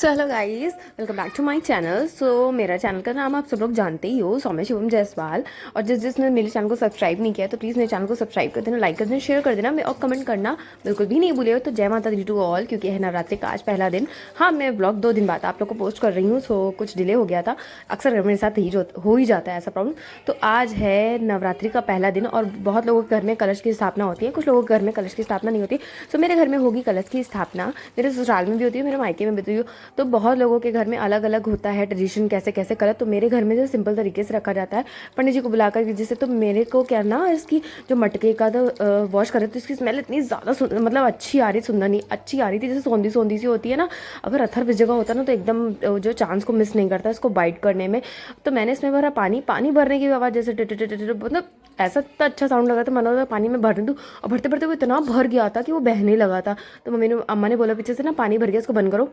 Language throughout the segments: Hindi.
So hello guys, welcome back to my channel. So मेरा चैनल का नाम आप सब लोग जानते ही हो, सौम्य शिवम जायसवाल। और जिसने मेरे चैनल को सब्सक्राइब नहीं किया तो प्लीज़ मेरे चैनल को सब्सक्राइब कर देना, लाइक कर देना, शेयर कर देना और कमेंट करना बिल्कुल भी नहीं भूलिएगा। तो जय माता दी टू ऑल, क्योंकि है नवरात्रि का आज पहला दिन। हाँ, मैं ब्लॉग 2 दिन बाद आप लोग को पोस्ट कर रही हूँ, सो कुछ डिले हो गया था। अक्सर मेरे साथ हो ही जाता है ऐसा प्रॉब्लम। तो आज है नवरात्रि का पहला दिन और बहुत लोगों के घर में कलश की स्थापना होती है, कुछ लोगों के घर में कलश की स्थापना नहीं होती। सो मेरे घर में होगी कलश की स्थापना, मेरे ससुराल में भी होती है, मेरे मायके में भी होती है। तो बहुत लोगों के घर में अलग अलग होता है ट्रेडिशन, कैसे कैसे कलर। तो मेरे घर में जो सिंपल तरीके से रखा जाता है पंडित जी को बुलाकर, जिससे तो मेरे को क्या ना, इसकी जो मटके का तो वॉश करे तो इसकी स्मेल इतनी ज़्यादा मतलब अच्छी आ रही, सुंदर नहीं अच्छी आ रही थी, जैसे सौंधी सौंधी सी होती है ना। अगर अथर इस जगह होता ना तो एकदम जो चांस को मिस नहीं करता इसको बाइट करने में। तो मैंने इसमें भरा पानी, पानी भरने की आवाज़ जैसे मतलब ऐसा इतना अच्छा साउंड लगा था, मन होता पानी में भर दूँ। और भरते भरते वो इतना भर गया था कि वो बहने लगा था। तो अम्मा ने बोला पीछे से ना, पानी भर गया, इसको बंद करो।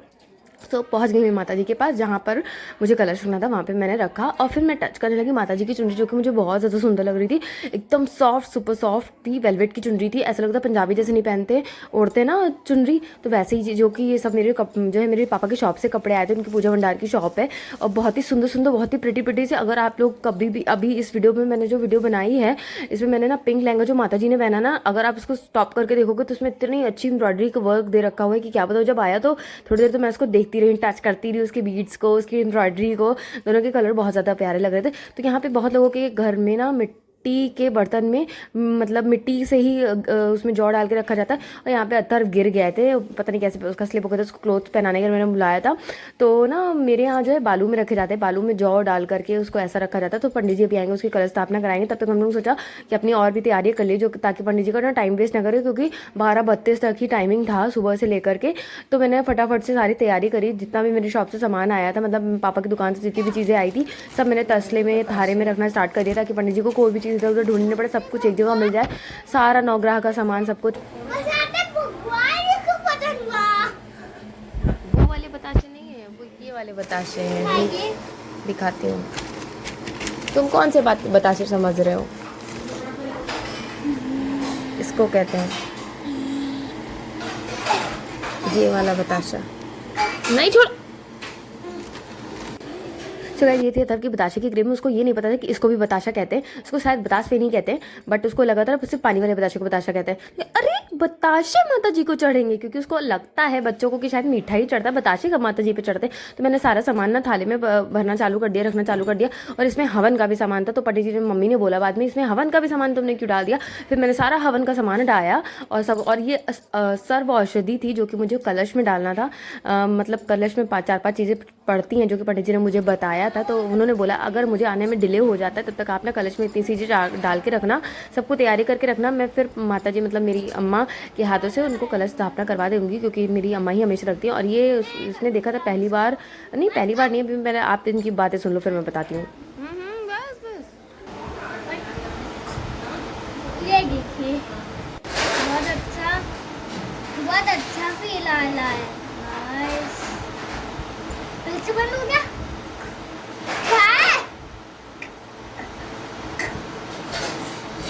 तो पहुंच गई मैं माता जी के पास, जहाँ पर मुझे कलश रखना था, वहाँ पे मैंने रखा। और फिर मैं टच करने लगी माता जी की चुनरी, जो कि मुझे बहुत ज़्यादा सुंदर लग रही थी। एकदम सॉफ्ट, सुपर सॉफ्ट थी, वेलवेट की चुनरी थी। ऐसा लगता पंजाबी जैसे नहीं पहनते, ओढ़ते ना चुनरी, तो वैसे ही, जो कि ये सब जो है मेरे पापा की शॉप से कपड़े आए थे, उनकी पूजा भंडार की शॉप है। और बहुत ही सुंदर सुंदर, बहुत ही प्रिटी प्रिटी से। अगर आप लोग कभी भी, अभी इस वीडियो में मैंने जो वीडियो बनाई है, इसमें मैंने ना पिंक लहंगा जो माता जी ने पहना ना, अगर आप इसको स्टॉप करके देखोगे तो उसमें इतनी अच्छी एम्ब्रॉयडरी का वर्क दे रखा हुआ है कि क्या बताऊँ। जब आया तो थोड़ी देर तो मैं इसको देखती रही, टच करती रही उसके बीड्स को, उसकी एम्ब्रॉयडरी को। दोनों के कलर बहुत ज़्यादा प्यारे लग रहे थे। तो यहाँ पे बहुत लोगों के घर में ना मिट्टी के बर्तन में, मतलब मिट्टी से ही उसमें जौ डाल के रखा जाता है। और यहाँ पे अत्तर गिर गए थे, पता नहीं कैसे उसका स्लिप हो गया था, उसको क्लोथ पहनाने के लिए मैंने बुलाया था। तो ना मेरे यहाँ जो है बालू में रखे जाते हैं, बालू में जौ डाल करके उसको ऐसा रखा जाता है। तो पंडित जी अभी आएंगे, उसकी कलश स्थापना कराएंगे। तब तक हम लोग सोचा कि अपनी और भी तैयारी कर ली, जो ताकि पंडित जी का ना टाइम वेस्ट ना करे, क्योंकि 12:32 तक ही टाइमिंग था सुबह से लेकर के। तो मैंने फटाफट से सारी तैयारी करी, जितना भी मेरी शॉप से सामान आया था, मतलब पापा की दुकान से जितनी भी चीज़ें आई थी, सब मैंने तसले में, थारे में रखना स्टार्ट कर दिया, ताकि पंडित जी को कोई भी चीज़ इधर उधर ढूंढनी पड़े, सब कुछ एक जगह मिल जाए, सारा नवग्रह का सामान, सब कुछ। वो वाले बताशे नहीं है, वो ये वाले बताशे हैं, दिखाती हूँ। तुम कौन से बताशे समझ रहे हो? इसको कहते हैं ये वाला बताशा। नहीं छोड़। चलो, ये थी अथर्व की बताशे की क्रीम। उसको ये नहीं पता था कि इसको भी बताशा कहते हैं, इसको शायद बताश पे नहीं कहते हैं, बट उसको लगा था सिर्फ पानी वाले बताशे को बताशा कहते हैं। अरे बताशे माता जी को चढ़ेंगे, क्योंकि उसको लगता है बच्चों को कि शायद मीठा ही चढ़ता है, बताशे का माता जी पे चढ़ते हैं। तो मैंने सारा सामान ना थाली में भरना चालू कर दिया, रखना चालू कर दिया। और इसमें हवन का भी सामान था। तो पंडित जी ने, मम्मी ने बोला बाद में, इसमें हवन का भी सामान तुमने क्यों डाल दिया? फिर मैंने सारा हवन का सामान डाया और सब। और ये सर्व औषधि थी जो कि मुझे कलश में डालना था। मतलब कलश में 4-5 चीज़ें पड़ती हैं, जो कि पंडित जी ने मुझे बताया था। तो उन्होंने बोला अगर मुझे आने में डिले हो जाता है तब तक आप ना कलश में इतनी चीज़ें डाल के रखना, सबको तैयारी करके रखना। मैं फिर माता जी, मतलब मेरी अम्मा के हाथों से उनको कलश स्थापना करवा दूँगी, क्योंकि मेरी अम्मा ही हमेशा रखती हैं। और ये इसने देखा था पहली बार नहीं, अभी मैंने, आप इनकी बातें सुन लो फिर मैं बताती हूँ। बस ये देखिए, बहुत अच्छा फील आ रहा है। नाइस। फिर बंद हो गया।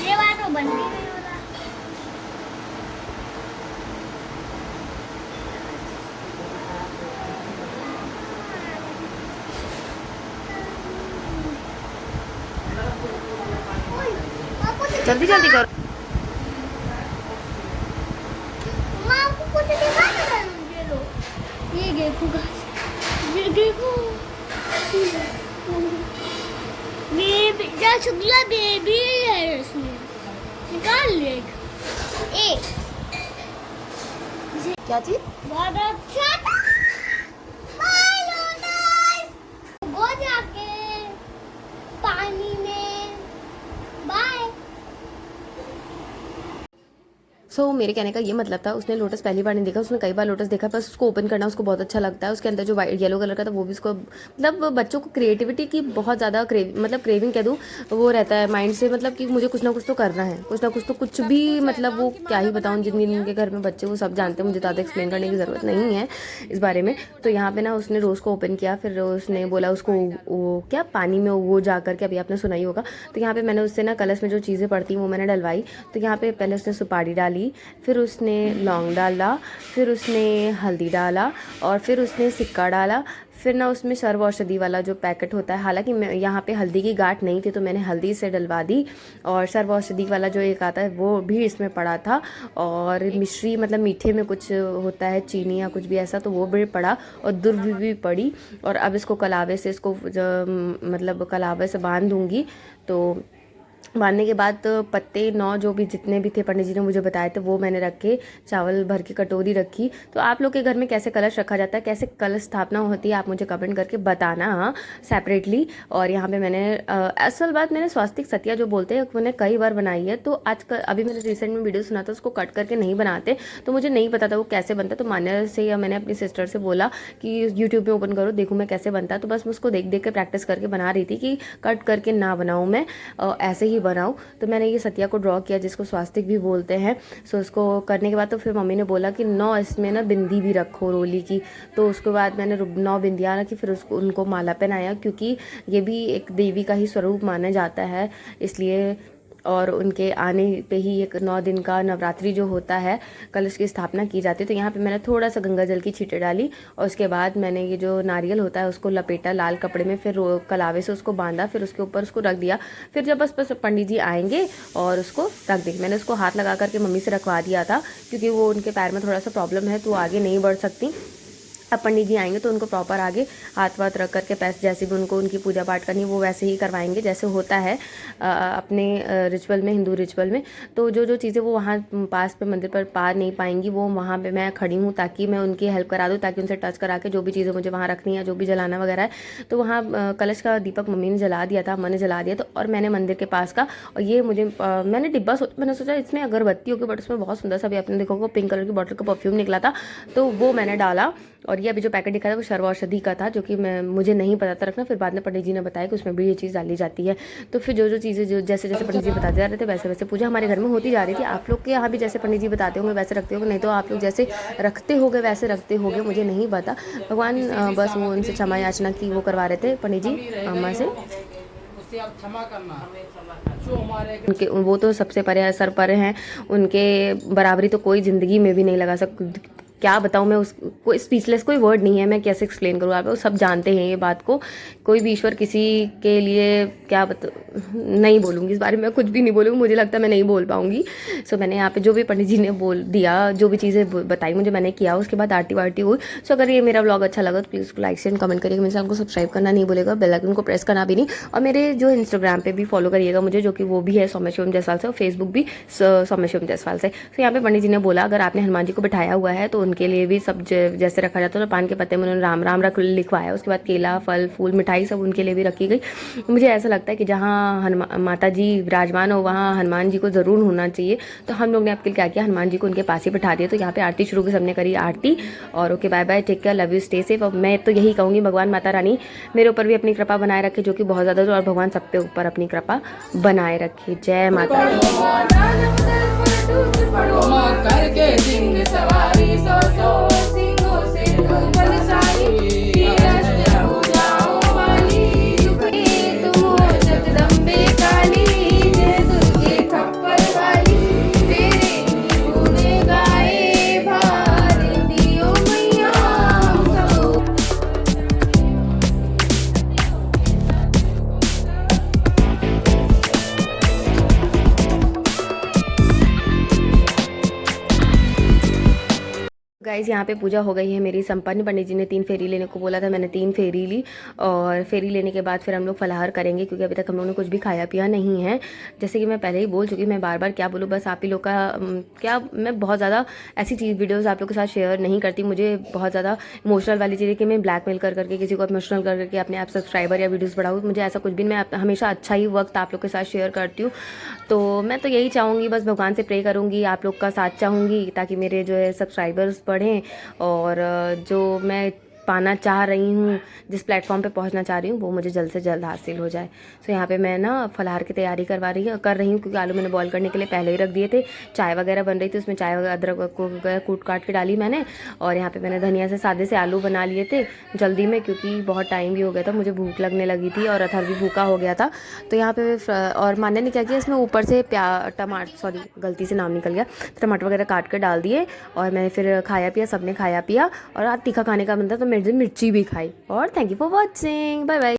ये बात तो बंद ही नहीं हो रहा। जल्दी जल्दी करो। माँ को कुछ दिखाना था मुझे। लो ये देखो गाइस, ये देखो बेबी, जा शुक्ला बेबी है इसमें, निकाल ले एक। क्या चीज? बहुत अच्छा था। बाय लोटस, गो जाके पानी में। बाय। सो मेरे कहने का ये मतलब था, उसने लोटस पहली बार नहीं देखा, उसने कई बार लोटस देखा, बस उसको ओपन करना उसको बहुत अच्छा लगता है। उसके अंदर जो वाइट येलो कलर का था वो भी उसको, मतलब बच्चों को क्रिएटिविटी की बहुत ज़्यादा क्रेविंग कह दूँ, वो रहता है माइंड से, मतलब कि मुझे कुछ ना कुछ तो करना है, कुछ ना कुछ तो, कुछ भी, मतलब वो क्या ही बताऊँ, जिनके घर में बच्चे वो सब जानते हैं, मुझे ज़्यादा एक्सप्लेन करने की ज़रूरत नहीं है इस बारे में। तो यहाँ पे ना उसने रोज़ को ओपन किया, फिर उसने बोला उसको वो क्या पानी में वो जा करके, अभी आपने सुना ही होगा। तो यहाँ पे मैंने उससे ना कलश में जो चीज़ें पड़ती हैं वो मैंने डलवाई। तो यहाँ पे पहले उसने सुपारी डाली, डाली, फिर उसने लौंग डाला, फिर उसने हल्दी डाला और फिर उसने सिक्का डाला। फिर ना उसमें सर्व औषधि वाला जो पैकेट होता है, हालांकि मैं यहाँ पे हल्दी की गांठ नहीं थी तो मैंने हल्दी से डलवा दी, और सर्व औषधि वाला जो एक आता है वो भी इसमें पड़ा था, और मिश्री मतलब मीठे में कुछ होता है चीनी या कुछ भी ऐसा, तो वो भी पड़ा, और दुर्व भी पड़ी। और अब इसको कलावे से मतलब कलावे से बांध दूँगी। तो बांधने के बाद पत्ते 9 जो भी जितने भी थे पंडित जी ने मुझे बताए थे वो मैंने रखे, चावल भर के कटोरी रखी। तो आप लोग के घर में कैसे कलश रखा जाता है, कैसे कलश स्थापना होती है, आप मुझे कमेंट करके बताना हाँ सेपरेटली। और यहाँ पे मैंने असल बात मैंने स्वास्तिक सतिया जो बोलते हैं मैंने कई बार बनाई है। तो अभी मैंने रिसेंट में वीडियो सुना था, उसको कट करके नहीं बनाते, तो मुझे नहीं पता था वो कैसे बनता। तो मान्या से या मैंने अपनी सिस्टर से बोला कि यूट्यूब में ओपन करो देखूँ मैं कैसे बनता है। तो बस मैं उसको देख देख के प्रैक्टिस करके बना रही थी कि कट करके ना बनाऊँ मैं, ऐसे ही बनाऊँ। तो मैंने ये सतिया को ड्रॉ किया जिसको स्वास्तिक भी बोलते हैं। सो उसको करने के बाद तो फिर मम्मी ने बोला कि 9 इसमें ना बिंदी भी रखो रोली की। तो उसके बाद मैंने 9 बिंदियाँ रखी, फिर उसको उनको माला पहनाया, क्योंकि ये भी एक देवी का ही स्वरूप माना जाता है इसलिए। और उनके आने पे ही एक 9 दिन का नवरात्रि जो होता है कलश की स्थापना की जाती है। तो यहाँ पे मैंने थोड़ा सा गंगा जल की छींटे डाली, और उसके बाद मैंने ये जो नारियल होता है उसको लपेटा लाल कपड़े में, फिर कलावे से उसको बांधा, फिर उसके ऊपर उसको रख दिया। फिर जब बस पंडित जी आएंगे और उसको रख देंगे। मैंने उसको हाथ लगा करके मम्मी से रखवा दिया था, क्योंकि वो उनके पैर में थोड़ा सा प्रॉब्लम है तो आगे नहीं बढ़ सकती। अब पंडित जी आएंगे तो उनको प्रॉपर आगे हाथ वाथ रख करके पैसे जैसे भी उनको उनकी पूजा पाठ करनी वो वैसे ही करवाएंगे जैसे होता है अपने रिचुअल में, हिंदू रिचुअल में। तो जो जो चीज़ें वो वहाँ पास पे मंदिर पर पा नहीं पाएंगी वो वहाँ पे मैं खड़ी हूँ ताकि मैं उनकी हेल्प करा दूँ, ताकि उनसे टच करा के जो भी चीज़ें मुझे वहाँ रखनी है, जो भी जलाना वगैरह है। तो वहाँ कलश का दीपक मम्मी ने जला दिया था, अम्मा ने जला दिया। तो और मैंने मंदिर के पास का, और ये मुझे मैंने डिब्बा मैंने सोचा इसमें अगरबत्ती होगी, बट उसमें बहुत सुंदर सा भी आपने देखा होगा पिंक कलर की बॉटल का परफ्यूम निकला था, तो वो मैंने डाला। और ये अभी जो पैकेट दिखा था वो सर्व औषधि का था, जो कि मुझे नहीं पता था रखना। फिर बाद में पंडित जी ने बताया कि उसमें भी ये चीज़ डाली जाती है। तो फिर जो जो चीज़ें जो जैसे जैसे पंडित जी बताते जा रहे थे वैसे वैसे पूजा हमारे घर में होती जा रही थी। आप लोग के यहाँ भी जैसे पंडित जी बताते होंगे वैसे रखते होंगे, नहीं तो आप लोग जैसे रखते होंगे वैसे रखते होंगे, मुझे नहीं पता। भगवान बस वो उनसे क्षमा याचना की वो करवा रहे थे पंडित जी अम्मा से। क्षमा करना जो हमारे उनके वो तो सबसे परे सर पर हैं, उनके बराबरी तो कोई ज़िंदगी में भी नहीं लगा क्या बताऊँ मैं, उस कोई स्पीचलेस कोई वर्ड नहीं है, मैं कैसे एक्सप्लेन करूँ आप, सब जानते हैं ये बात को। कोई भी ईश्वर किसी के लिए क्या नहीं बोलूँगी इस बारे में, मैं कुछ भी नहीं बोलूँगी, मुझे लगता है मैं नहीं बोल पाऊँगी। सो मैंने यहाँ पे जो भी पंडित जी ने बोल दिया, जो भी चीज़ें बताई मुझे मैंने किया, उसके बाद आरती वारती हुई। सो अगर ये मेरा व्लॉग अच्छा लगा तो प्लीज़ लाइक शेयर कमेंट करिएगा, मेरे चैनल को सब्सक्राइब करना नहीं बोलेगा, बेल आइकन को प्रेस करना भी नहीं, और मेरे जो इंस्टाग्राम पे भी फॉलो करिएगा मुझे, जो कि वो भी है सौम्य शिवम जायसवाल से, और फेसबुक भी सौम्य शिवम जायसवाल से। तो यहाँ पे पंडित जी ने बोला अगर आपने हनुमान जी को बिठाया हुआ है तो उनके लिए भी सब जैसे रखा जाता है, तो पान के पत्ते में उन्होंने राम राम लिखवाया, उसके बाद केला फल फूल मिठाई सब उनके लिए भी रखी गई। मुझे ऐसा लगता है कि जहाँ हनुमान माता जी विराजमान हो वहाँ हनुमान जी को ज़रूर होना चाहिए। तो हम लोग ने आपके लिए क्या किया, हनुमान जी को उनके पास ही बिठा दिया। तो यहाँ पे आरती शुरू की, सबने करी आरती। और okay bye bye, take care, love you, stay safe. और मैं तो यही कहूँगी भगवान माता रानी मेरे ऊपर भी अपनी कृपा बनाए रखे, जो कि बहुत ज़्यादा, और भगवान सब पे ऊपर अपनी कृपा बनाए रखे। जय माता गाइस, यहाँ पे पूजा हो गई है मेरी संपन्न। पंडित जी ने 3 फेरी लेने को बोला था, मैंने 3 फेरी ली, और फेरी लेने के बाद फिर हम लोग फलाहार करेंगे, क्योंकि अभी तक हम लोगों ने कुछ भी खाया पिया नहीं है। जैसे कि मैं पहले ही बोल चुकी, मैं बार बार क्या बोलूँ, बस आप ही लोग का क्या, मैं बहुत ज़्यादा ऐसी वीडियोज़ आप लोग के साथ शेयर नहीं करती। मुझे बहुत ज़्यादा इमोशनल वाली चीज़ें कि मैं ब्लैकमेल कर करके किसी को इमोशनल कर करके अपने आप सब्सक्राइबर या वीडियोज़ बढ़ाऊँ, मुझे ऐसा कुछ भी, मैं हमेशा अच्छा ही वक्त आप लोग के साथ शेयर करती हूँ। तो मैं तो यही चाहूँगी, बस भगवान से प्रे करूँगी, आप लोग का साथ चाहूँगी, ताकि मेरे जो है सब्सक्राइबर्स बढ़ें, और जो मैं पाना चाह रही हूँ, जिस प्लेटफॉर्म पे पहुँचना चाह रही हूँ वो मुझे जल्द से जल्द हासिल हो जाए। सो यहाँ पे मैं ना फलाहार की तैयारी कर रही हूँ क्योंकि आलू मैंने बॉईल करने के लिए पहले ही रख दिए थे। चाय वगैरह बन रही थी, उसमें चाय वगैरह अदरक को कूट काट के डाली मैंने। और यहाँ पे मैंने धनिया से सादे से आलू बना लिए थे जल्दी में, क्योंकि बहुत टाइम भी हो गया था, मुझे भूख लगने लगी थी और अथर भी भूखा हो गया था। तो यहाँ पे और मान्या ने क्या किया, इसमें ऊपर से टमाटर, सॉरी गलती से नाम निकल गया, टमाटर वगैरह काट कर डाल दिए। और मैंने फिर खाया पिया, सबने खाया पिया। और आज तीखा खाने का मन था तो मेरे मिर्ची भी खाई। और thank you for watching, bye bye.